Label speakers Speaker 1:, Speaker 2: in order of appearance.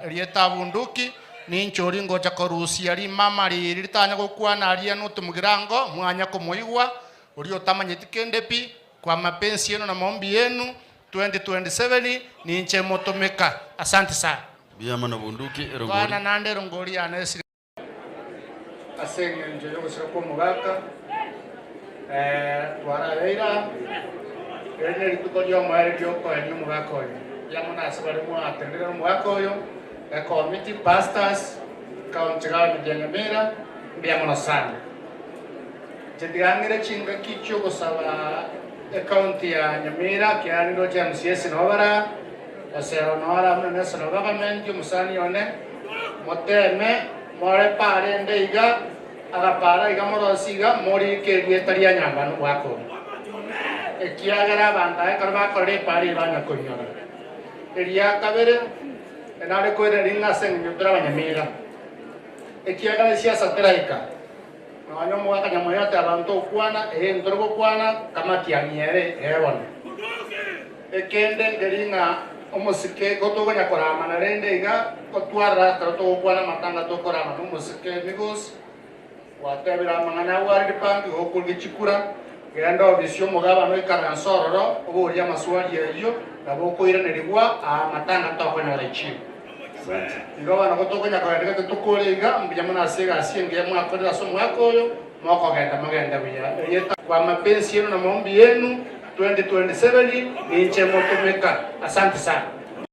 Speaker 1: Rieta bunduki ni nchori ngoja korusia ri mama ri ritanya gukwana aria no tumugirango mwanya kumuigwa uri otamanyiti kendepi kwa mapenzi yenu na maombi yenu 2027 ni nche motomeka. Asante sana.
Speaker 2: Biyama na bunduki erongori.
Speaker 1: Bwana nande rongori anesi. Asenge njoyo gusoko mugaka. Twara reira. Ene ritukodio mwere dio ko enyu mugaka oyo. Yamuna asabari mu atendera mugaka oyo. Committee pastors kaunchigao Nyamira mbiamono sana. Jedigangire chinga kicho gusaba county ya Nyamira kiani do MCS novara osero nora national government musani one moteme more pare ndeiga agapara iga morosiga mori kerie taria nyambano wako ekiagara banda karba kore pare banya konyora eria kabere enare koire ringa sen nyudra Nyamira ekiagara siasa teraika no mwaka nyamoya tabanto kwana ndorogo kwana kamati ya miere ewon ekende ngeringa omusike gotogo nyakorama na rende iga kotwara tato kwana matanga to korama no musike migos watebira mangana wari pangi okulgi chikura gendo visio mugaba no ikaransororo oburia maswali yeyo nabo koire nerigwa matanga to kwana rechi Igo na gotogo nyakorega tutukorega mbijamana asega asienge mwakorera so mwakoyo mwako magenda biya yeta kwa mapenzi yenu na maombi yenu 2027 ni nche motomeka. Asante sana.